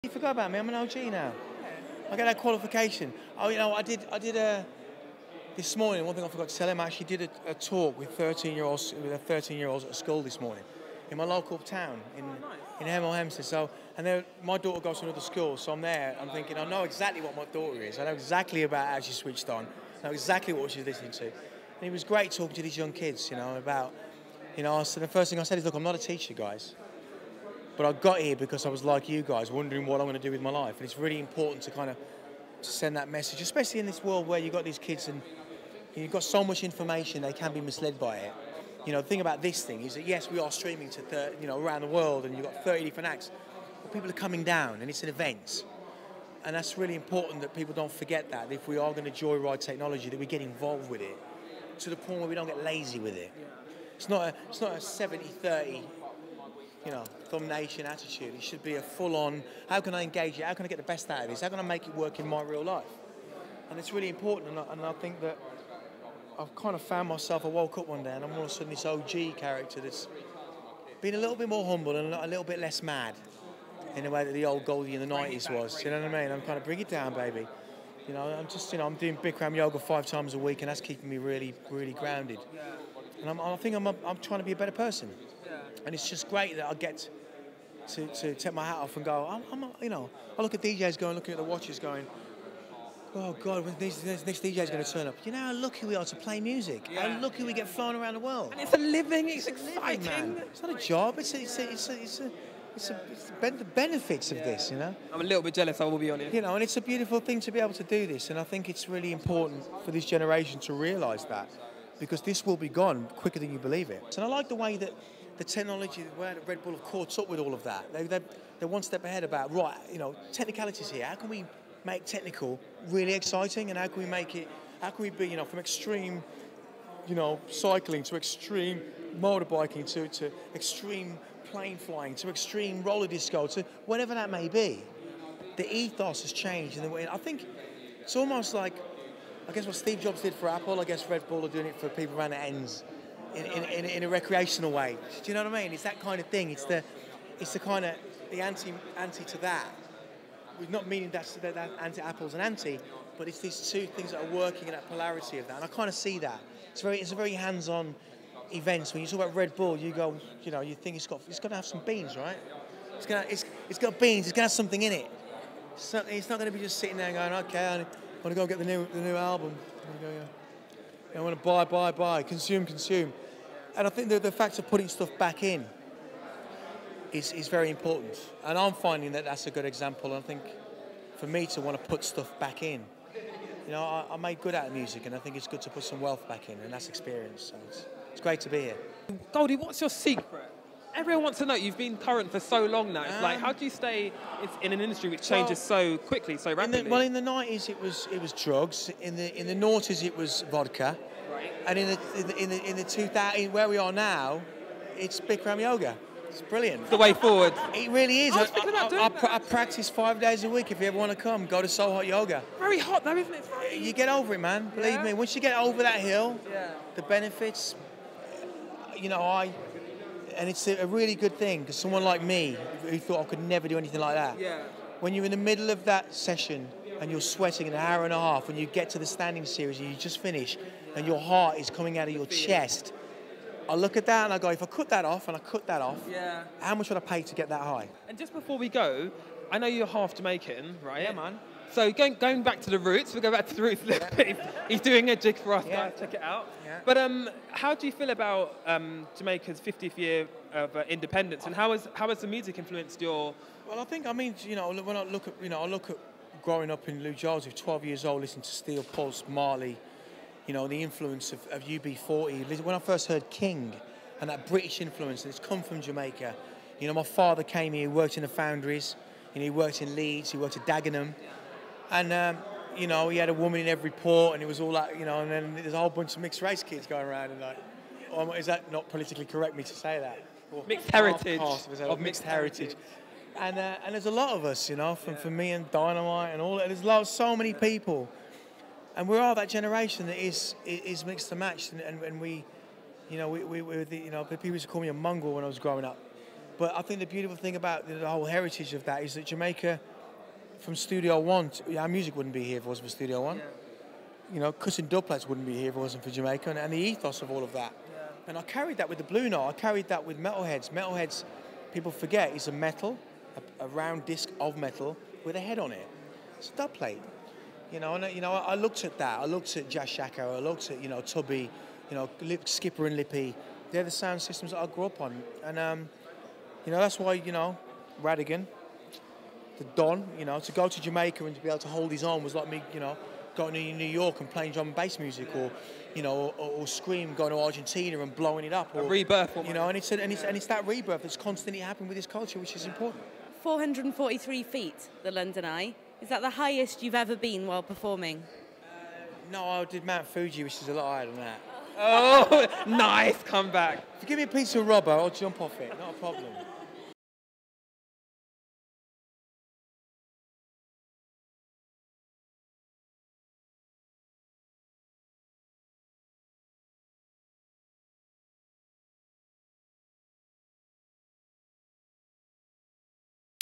You forgot about me. I'm an OG now. I got that qualification. Oh, you know, I did this morning. One thing I forgot to tell him. I actually did a talk with 13-year-olds at school this morning in my local town in Hemel Hempstead. So, and my daughter goes to another school, so I'm there. I'm thinking, I know exactly what my daughter is. I know exactly about how she switched on. I know exactly what she's listening to. And it was great talking to these young kids, you know, about, you know. So the first thing I said is, look, I'm not a teacher, guys. But I got here because I was like you guys, wondering what I'm going to do with my life. And it's really important to kind of send that message, especially in this world where you've got these kids and you've got so much information, they can be misled by it. You know, the thing about this thing is that, yes, we are streaming to, around the world, and you've got 30 different acts, but people are coming down, and it's an event. And that's really important that people don't forget that if we are going to joyride technology, that we get involved with it to the point where we don't get lazy with it. It's not a 70-30, Thumb Nation attitude. It should be a full-on, how can I engage it? How can I get the best out of this? How can I make it work in my real life? And it's really important, and I think that I've kind of found myself, I woke up one day and I'm all of a sudden this OG character that's been a little bit more humble and a little bit less mad in the way that the old Goldie in the 90s was. You know what I mean? I'm kind of bring it down, baby. You know, I'm just, I'm doing Vikram Yoga 5 times a week, and that's keeping me really, really grounded. And I think I'm trying to be a better person. And it's just great that I get to take my hat off and go, I look at DJs going, looking at the watches going, oh God, when this next DJ's going to turn up. You know how lucky we are to play music. How lucky we get flown around the world. And it's a living, it's exciting. Man. It's not a job. It's the benefits of this, you know. I'm a little bit jealous, I will be honest. You know, and it's a beautiful thing to be able to do this. And I think it's really important for this generation to realise that, because this will be gone quicker than you believe it. And I like the way that the technology, where Red Bull have caught up with all of that. They're one step ahead about, right, technicalities here. How can we make technical really exciting, and how can we be, from extreme, cycling to extreme motorbiking to extreme plane flying to extreme roller disco to whatever that may be. The ethos has changed, and I think it's almost like, I guess what Steve Jobs did for Apple, I guess Red Bull are doing it for people around the ends in a recreational way. Do you know what I mean? It's that kind of thing. It's the kind of the anti to that. We're not meaning that anti-Apple's an anti, but it's these two things that are working in that polarity of that, and I kind of see that. It's a very hands-on event. When you talk about Red Bull, you go, you think it's got to have some beans, right? It's got beans. It's got to have something in it. So it's not going to be just sitting there and going, okay, I want to go get the new album. I want to buy, consume. And I think that the fact of putting stuff back in is very important. And I'm finding that that's a good example. I think for me to want to put stuff back in, I made good out of music, and I think it's good to put some wealth back in, and that's experience. So it's great to be here. Goldie, what's your secret? Everyone wants to know. You've been current for so long now. It's like, how do you stay in an industry which changes so quickly, so rapidly? In the 90s it was drugs. In the noughties it was vodka. Right. And in the 2000, where we are now, it's Bikram Yoga. It's brilliant. The way forward. It really is. I practice 5 days a week. If you ever want to come, go to So Hot Yoga. Very hot though, isn't it? You get over it, man. Believe me. Once you get over that hill, the benefits, and it's a really good thing, because someone like me, who thought I could never do anything like that, when you're in the middle of that session and you're sweating an hour and a half, when you get to the standing series and you just finish and your heart is coming out of your chest, I look at that and I go, if I cut that off, how much would I pay to get that high? And just before we go, I know you're half Jamaican, right? Yeah, man. So going back to the roots, we'll go back to the roots a little bit. He's doing a jig for us, guys, check it out. Yeah. But how do you feel about Jamaica's 50th year of independence, and how has the music influenced your... Well, I think, when I look at growing up in New Jersey, 12 years old, listening to Steel Pulse, Marley, the influence of UB40. When I first heard King and that British influence, and it's come from Jamaica. My father came here, he worked in the foundries, he worked in Leeds, he worked at Dagenham. And, he had a woman in every port, and it was all that, and then there's a whole bunch of mixed race kids going around, and like, is that not politically correct me to say that? Or mixed heritage. Of mixed heritage. And there's a lot of us, from me and Dynamite and all that. There's so many people. And we are that generation that is mixed and matched, and we, we're the people used to call me a mongrel when I was growing up. But I think the beautiful thing about the whole heritage of that is that Jamaica from Studio One, our music wouldn't be here if it wasn't for Studio One. Yeah. You know, cutting dubplates wouldn't be here if it wasn't for Jamaica, and the ethos of all of that. Yeah. And I carried that with the Blue Note. I carried that with Metalheads. Metalheads, people forget, is a metal, a round disc of metal with a head on it. It's a dubplate. You know, and I looked at that. I looked at Jazz Shaka. I looked at Tubby, Skipper and Lippy. They're the sound systems that I grew up on, and that's why Radigan, the Don, to go to Jamaica and to be able to hold his own was like me, going to New York and playing drum and bass music, or Scream going to Argentina and blowing it up, or a rebirth. And it's that rebirth that's constantly happening with this culture, which is important. 443 feet, the London Eye. Is that the highest you've ever been while performing? No, I did Mount Fuji, which is a lot higher than that. Oh, nice comeback. If you give me a piece of rubber, I'll jump off it, not a problem.